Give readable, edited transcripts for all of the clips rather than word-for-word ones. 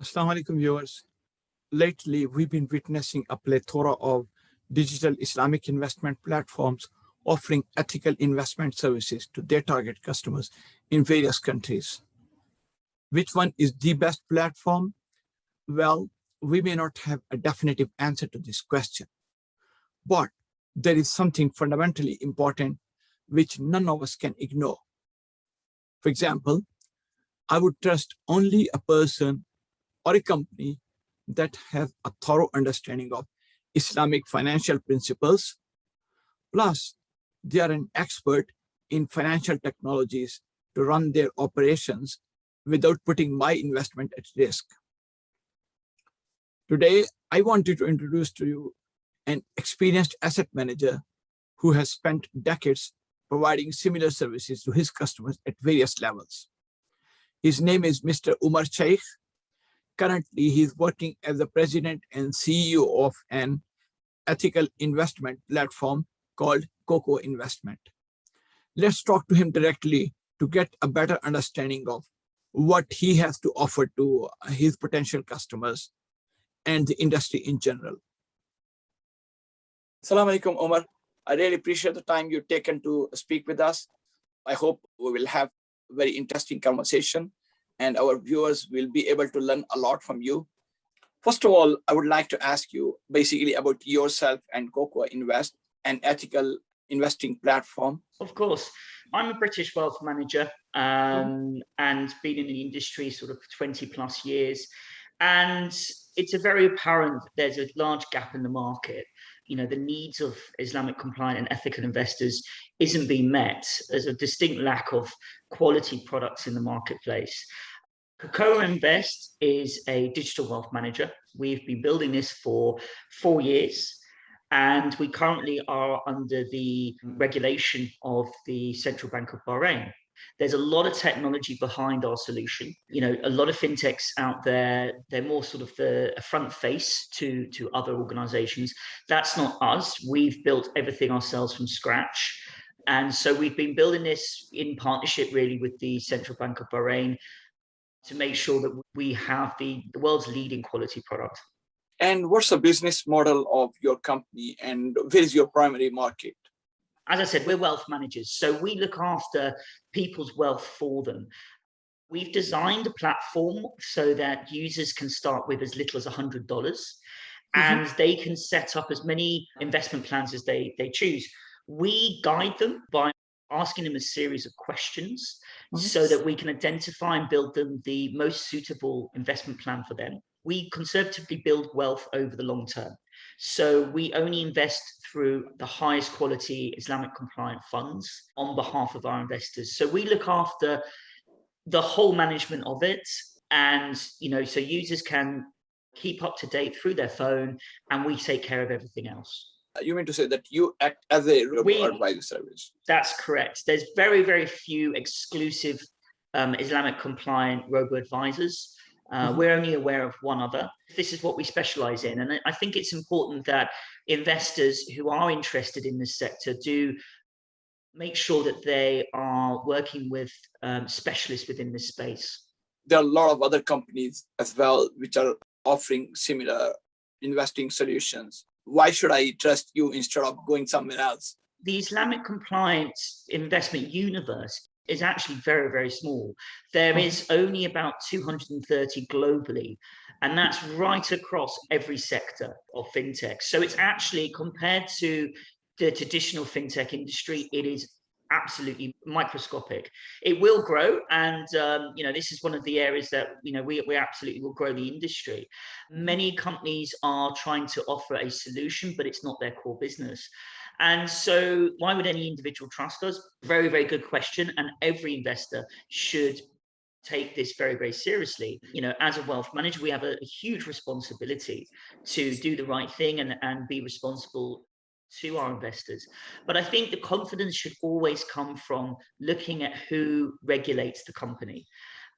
Assalamu alaikum viewers. Lately, we've been witnessing a plethora of digital Islamic investment platforms offering ethical investment services to their target customers in various countries. Which one is the best platform? Well, we may not have a definitive answer to this question, but there is something fundamentally important which none of us can ignore. For example, I would trust only a person or a company that has a thorough understanding of Islamic financial principles, plus they are an expert in financial technologies to run their operations without putting my investment at risk. Today, I wanted to introduce to you an experienced asset manager who has spent decades providing similar services to his customers at various levels. His name is Mr. Omar Shaikh. Currently, he is working as the president and CEO of an ethical investment platform called Coco Investment. Let's talk to him directly to get a better understanding of what he has to offer to his potential customers and the industry in general. Assalamu alaikum, Omar. I really appreciate the time you've taken to speak with us. I hope we will have a very interesting conversation and our viewers will be able to learn a lot from you. First of all, I would like to ask you basically about yourself and Coco Invest, an ethical investing platform. Of course. I'm a British wealth manager and been in the industry sort of 20 plus years. And it's a very apparent there's a large gap in the market. You know, the needs of Islamic compliant and ethical investors isn't being met. There's a distinct lack of quality products in the marketplace. Coco Invest is a digital wealth manager. We've been building this for 4 years, and we currently are under the regulation of the Central Bank of Bahrain. There's a lot of technology behind our solution. You know, a lot of fintechs out there, they're more sort of a front face to other organizations. That's not us. We've built everything ourselves from scratch. And so we've been building this in partnership really with the Central Bank of Bahrain to make sure that we have the world's leading quality product. And what's the business model of your company and where is your primary market? As I said, we're wealth managers, so we look after people's wealth for them. We've designed a platform so that users can start with as little as $100 and they can set up as many investment plans as they choose. We guide them by asking them a series of questions so that we can identify and build them the most suitable investment plan for them. We conservatively build wealth over the long term. So we only invest through the highest quality Islamic compliant funds on behalf of our investors. So we look after the whole management of it. And, you know, so users can keep up to date through their phone and we take care of everything else. You mean to say that you act as a Robo advisor service? That's correct. There's very, very few exclusive Islamic compliant Robo advisors. We're only aware of one other. This is what we specialize in. And I think it's important that investors who are interested in this sector do make sure that they are working with specialists within this space. There are a lot of other companies as well, which are offering similar investing solutions. Why should I trust you instead of going somewhere else? The Islamic compliant investment universe is actually very, very small. There is only about 230 globally, and that's right across every sector of fintech. So it's actually, compared to the traditional fintech industry, it is absolutely microscopic. It will grow, and you know, this is one of the areas that, you know, we absolutely will grow the industry. Many companies are trying to offer a solution, but it's not their core business. And so why would any individual trust us? Very, very good question. And every investor should take this very, very seriously. You know, as a wealth manager, we have a huge responsibility to do the right thing and be responsible to our investors. But I think the confidence should always come from looking at who regulates the company.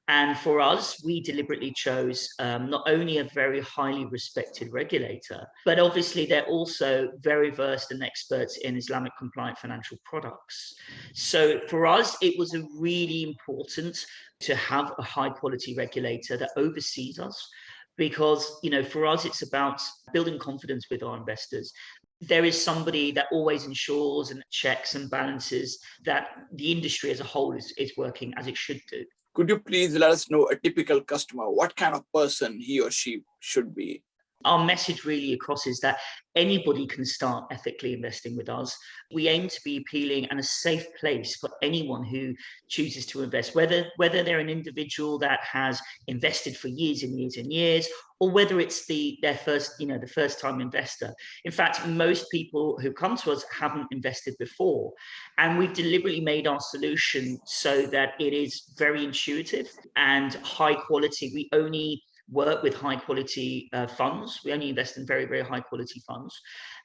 And for us, we deliberately chose not only a very highly respected regulator, but obviously they're also very versed and experts in Islamic compliant financial products. So for us, it was really important to have a high quality regulator that oversees us because, for us, it's about building confidence with our investors. There is somebody that always ensures and checks and balances that the industry as a whole is working as it should do. Could you please let us know a typical customer, what kind of person he or she should be? Our message really across is that anybody can start ethically investing with us. We aim to be appealing and a safe place for anyone who chooses to invest, whether they're an individual that has invested for years and years and years, or whether it's their first, the first time investor. In fact, most people who come to us haven't invested before, and we've deliberately made our solution so that it is very intuitive and high quality. We only work with high quality funds. We only invest in very, very high quality funds.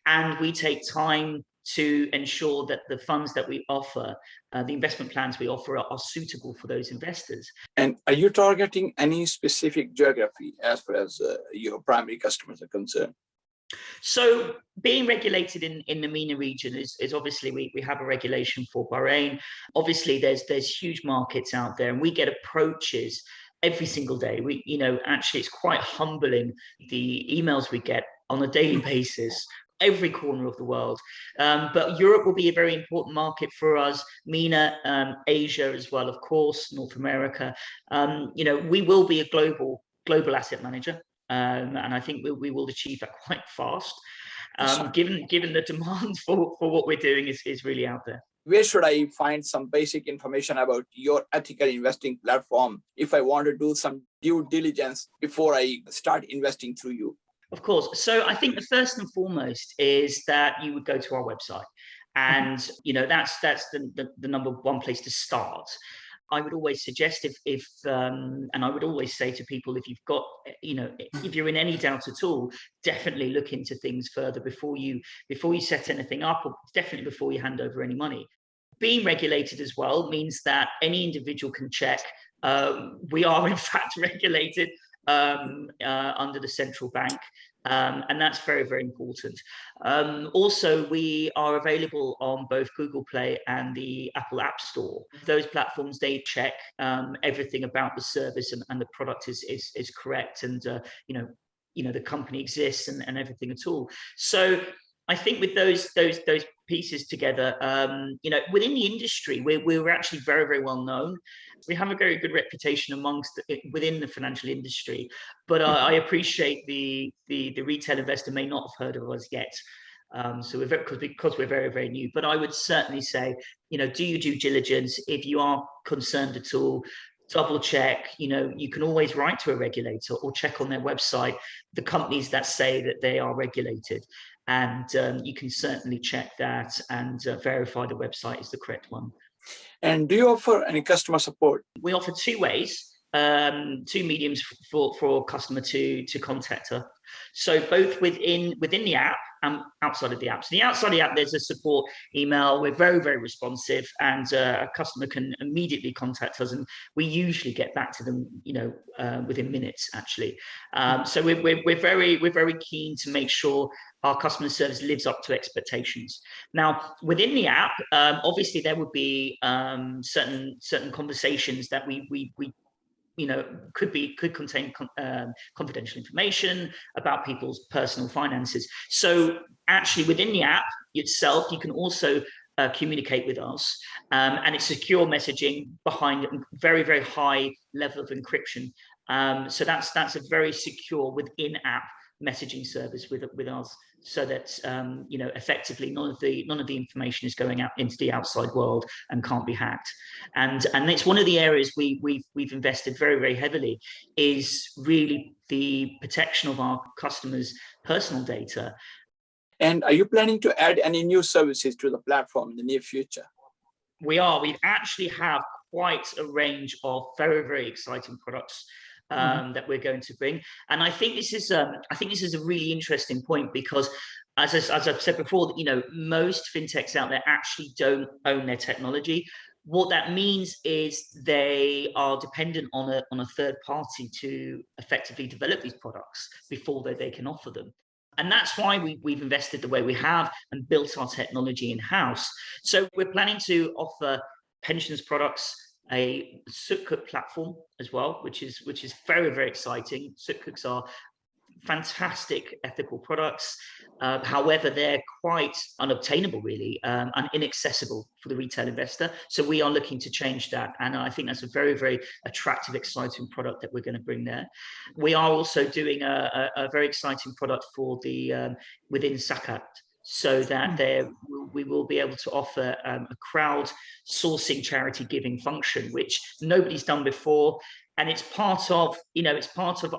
And we take time to ensure that the funds that we offer, the investment plans we offer are suitable for those investors. And are you targeting any specific geography as far as your primary customers are concerned? So being regulated in the MENA region is obviously, we have a regulation for Bahrain. Obviously there's huge markets out there, and we get approaches every single day. Actually, it's quite humbling, the emails we get on a daily basis, every corner of the world. But Europe will be a very important market for us, MENA, Asia as well, of course, North America. We will be a global asset manager. And I think we will achieve that quite fast, given the demand for what we're doing is really out there. Where should I find some basic information about your ethical investing platform if I want to do some due diligence before I start investing through you? Of course. So I think the first and foremost is that you would go to our website, and that's the number one place to start. I would always suggest and I would always say to people, if you've got, if you're in any doubt at all, definitely look into things further before you set anything up, or definitely before you hand over any money. Being regulated as well means that any individual can check. We are in fact regulated under the central bank. And that's very, very important. Also, we are available on both Google Play and the Apple App Store. Those platforms, they check everything about the service and the product is correct, and the company exists and everything at all. So I think with those pieces together, within the industry, we're actually very, very well known. We have a very good reputation within the financial industry, but I appreciate the retail investor may not have heard of us yet. So because we're very, very new. But I would certainly say, do your due diligence. If you are concerned at all, double check. You can always write to a regulator or check on their website the companies that say that they are regulated. And you can certainly check that and verify the website is the correct one. And do you offer any customer support? We offer two ways, two mediums for a customer to contact us. So both within the app and outside of the app. So the outside of the app, there's a support email. We're very, very responsive, and a customer can immediately contact us, and we usually get back to them, within minutes, actually. So we're very keen to make sure our customer service lives up to expectations. Now, within the app, obviously there would be certain conversations that we could contain confidential information about people's personal finances. So actually within the app itself, you can also communicate with us, and it's secure messaging behind very, very high level of encryption. So that's a very secure within app messaging service with us, so that effectively none of the information is going out into the outside world and can't be hacked. And it's one of the areas we've invested very, very heavily, is really the protection of our customers' personal data. And are you planning to add any new services to the platform in the near future? We actually have quite a range of very, very exciting products that we're going to bring. And I think this is a really interesting point, because as I've said before, most fintechs out there actually don't own their technology. What that means is they are dependent on a third party to effectively develop these products before they can offer them. And that's why we've invested the way we have and built our technology in-house. So we're planning to offer pensions products, a sukuk platform as well, which is very, very exciting. Sukuks are fantastic ethical products. However, they're quite unobtainable, really, and inaccessible for the retail investor. So we are looking to change that. And I think that's a very, very attractive, exciting product that we're going to bring there. We are also doing a very exciting product for the within Zakat, so that we will be able to offer a crowd sourcing charity giving function, which nobody's done before. And it's part of,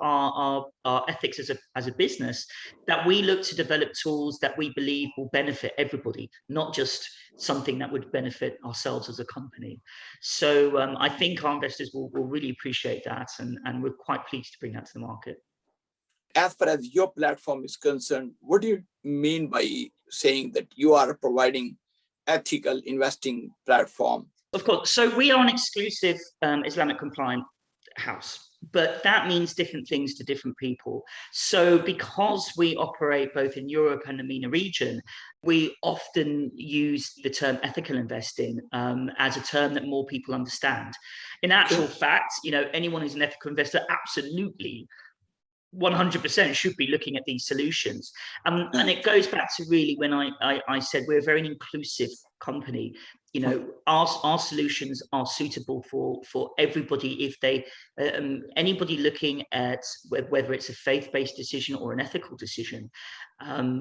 our ethics as a business, that we look to develop tools that we believe will benefit everybody, not just something that would benefit ourselves as a company. So I think our investors will really appreciate that, and we're quite pleased to bring that to the market. As far as your platform is concerned, what do you mean by saying that you are providing ethical investing platform? Of course. So we are an exclusive Islamic compliant house, but that means different things to different people. So because we operate both in Europe and the MENA region, we often use the term ethical investing as a term that more people understand. In actual fact, anyone who's an ethical investor absolutely 100% should be looking at these solutions. And it goes back to really when I said we're a very inclusive company. Our solutions are suitable for everybody. If they anybody looking at whether it's a faith-based decision or an ethical decision,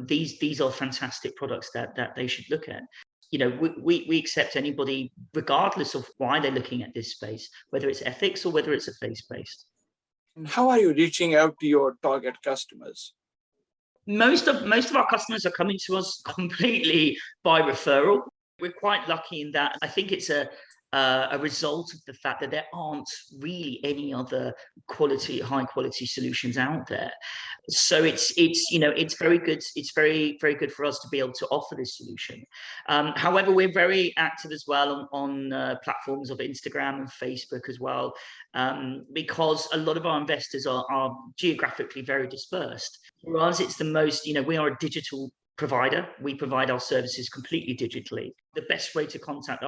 these are fantastic products that they should look at. We accept anybody regardless of why they're looking at this space, whether it's ethics or whether it's a faith-based. And how are you reaching out to your target customers? Most of our customers are coming to us completely by referral. We're quite lucky in that. I think it's a result of the fact that there aren't really any other high quality solutions out there. So it's very good. It's very, very good for us to be able to offer this solution. However, we're very active as well on platforms of Instagram and Facebook as well, because a lot of our investors are geographically very dispersed. For us, it's the most, we are a digital provider. We provide our services completely digitally. The best way to contact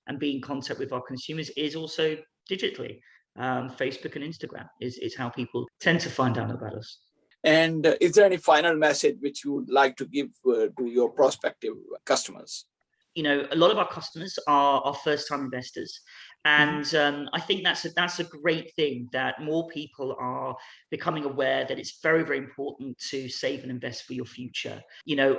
and be in contact with our consumers is also digitally. Facebook and Instagram is how people tend to find out about us. And is there any final message which you would like to give to your prospective customers? A lot of our customers are first-time investors, and I think that's a great thing, that more people are becoming aware that it's very, very important to save and invest for your future.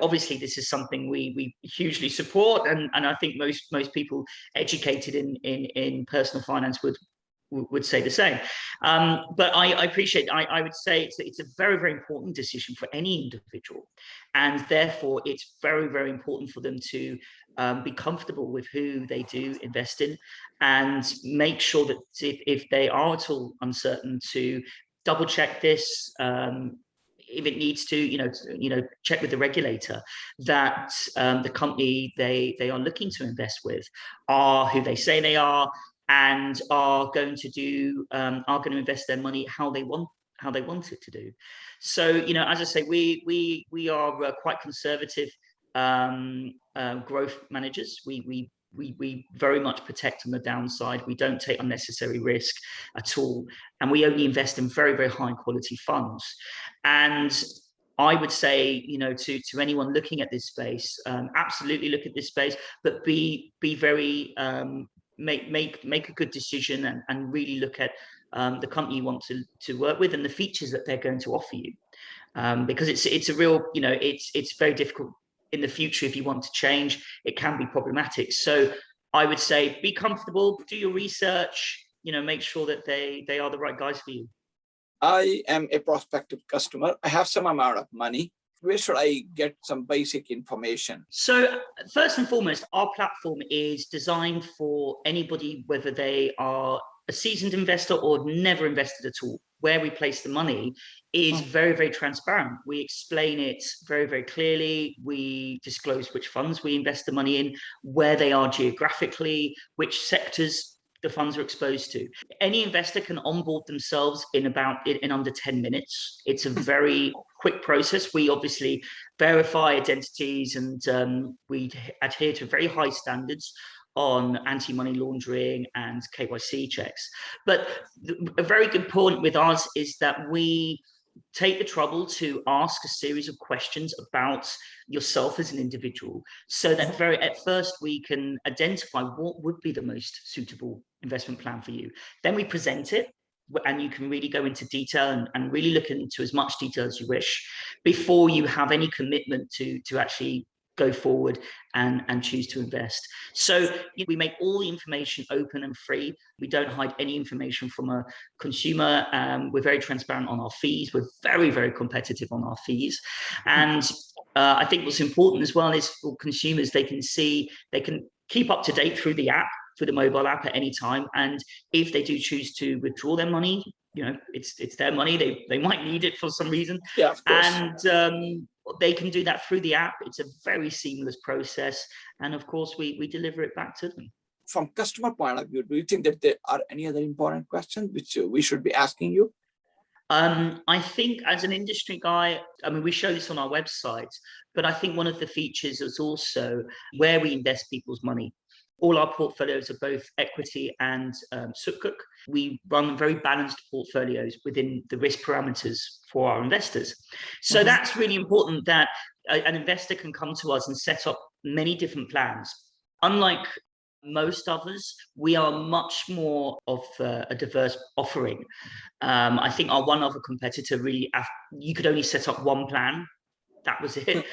Obviously this is something we hugely support, and I think most people educated in personal finance would say the same. But I appreciate, I would say it's a very, very important decision for any individual. And therefore, it's very, very important for them to be comfortable with who they do invest in, and make sure that if they are at all uncertain, to double check this. If it needs to, check with the regulator that the company they are looking to invest with are who they say they are, and are going to invest their money how they want it to do. So, as I say, we are quite conservative growth managers. We very much protect on the downside. We don't take unnecessary risk at all, and we only invest in very, very high quality funds. And I would say, to anyone looking at this space, absolutely look at this space, but be very make a good decision, and really look at the company you want to work with and the features that they're going to offer you, because it's a real, it's very difficult in the future. If you want to change, it can be problematic. So I would say be comfortable, do your research, make sure that they are the right guys for you. I am a prospective customer. I have some amount of money. Where should I get some basic information? So first and foremost, our platform is designed for anybody, whether they are a seasoned investor or never invested at all. Where we place the money is very, very transparent. We explain it very, very clearly. We disclose which funds we invest the money in, where they are geographically, which sectors the funds are exposed to. Any investor can onboard themselves in under 10 minutes. It's a very quick process. We obviously verify identities, and we adhere to very high standards on anti-money laundering and KYC checks. But a very good point with us is that we take the trouble to ask a series of questions about yourself as an individual, so that at first we can identify what would be the most suitable investment plan for you. Then we present it, and you can really go into detail and really look into as much detail as you wish before you have any commitment to actually go forward and choose to invest. So we make all the information open and free. We don't hide any information from a consumer. We're very transparent on our fees. We're very, very competitive on our fees. And I think what's important as well is for consumers, they can keep up to date through the app, through the mobile app at any time. And if they do choose to withdraw their money, it's their money. They might need it for some reason. Yeah, of course. And they can do that through the app. It's a very seamless process. And of course, we deliver it back to them. From customer point of view, do you think that there are any other important questions which we should be asking you? I think as an industry guy, I mean, we show this on our website, but I think one of the features is also where we invest people's money. All our portfolios are both equity and sukuk. We run very balanced portfolios within the risk parameters for our investors. So that's really important, that an investor can come to us and set up many different plans. Unlike most others, we are much more of a diverse offering. I think our one other competitor really, you could only set up one plan. That was it.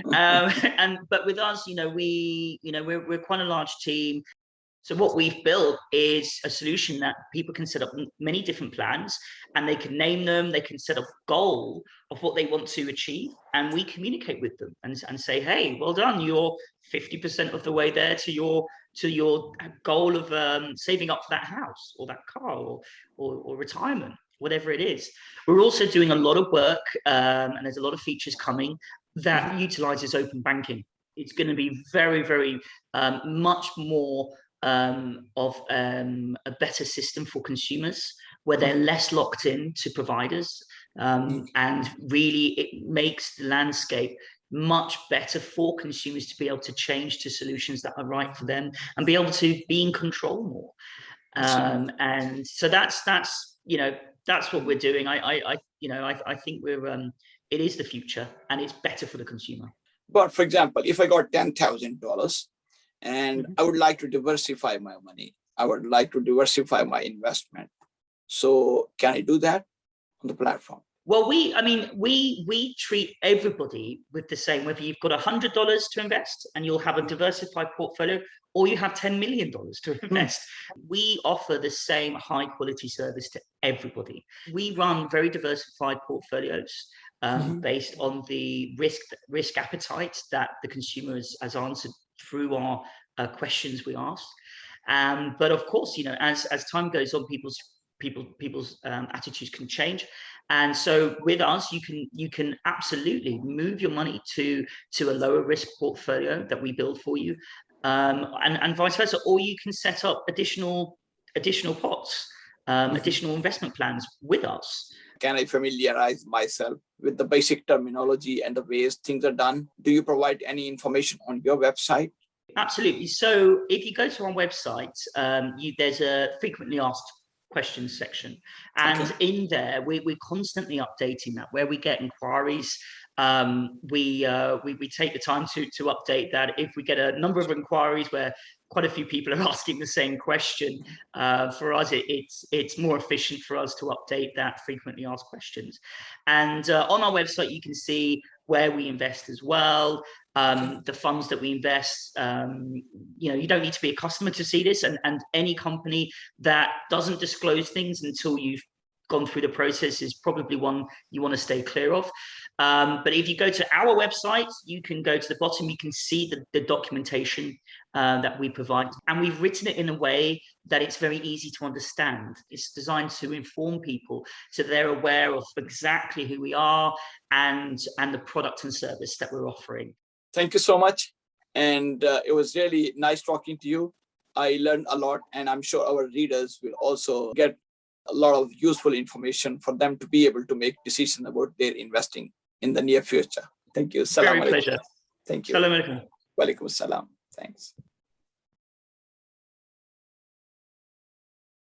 But with us, we're quite a large team. So what we've built is a solution that people can set up many different plans, and they can name them. They can set up a goal of what they want to achieve, and we communicate with them and say, hey, well done, you're 50% of the way there to your goal of saving up for that house or that car or retirement, whatever it is. We're also doing a lot of work, and there's a lot of features coming that utilizes open banking. It's going to be very, very much more of a better system for consumers, where they're less locked in to providers, and really it makes the landscape much better for consumers to be able to change to solutions that are right for them and be able to be in control more. And so that's what we're doing. I think it is the future, and it's better for the consumer. But for example, if I got $10,000 and I would like to diversify my money, I would like to diversify my investment. So can I do that on the platform? Well, we treat everybody with the same, whether you've got $100 to invest and you'll have a diversified portfolio, or you have $10 million to invest. We offer the same high quality service to everybody. We run very diversified portfolios based on the risk appetite that the consumer has answered through our questions we ask. But of course, as time goes on, people's attitudes can change. And so with us, you can absolutely move your money to a lower risk portfolio that we build for you, and vice versa. Or you can set up additional pots, additional investment plans with us. Can I familiarize myself with the basic terminology and the ways things are done? Do you provide any information on your website? Absolutely. So if you go to our website, there's a frequently asked questions section, and in there we're constantly updating that. Where we get inquiries, we take the time to update that. If we get a number of inquiries where quite a few people are asking the same question, for us it's more efficient for us to update that frequently asked questions. And on our website you can see where we invest as well, the funds that we invest. You don't need to be a customer to see this, and any company that doesn't disclose things until you've gone through the process is probably one you want to stay clear of. But if you go to our website, you can go to the bottom, you can see the documentation that we provide, and we've written it in a way that it's very easy to understand. It's designed to inform people so they're aware of exactly who we are and the product and service that we're offering. Thank you so much. And it was really nice talking to you. I learned a lot, and I'm sure our readers will also get a lot of useful information for them to be able to make decisions about their investing in the near future. Thank you. Very pleasure. Thank you. Salam alaikum. Walaikum salam. Thanks.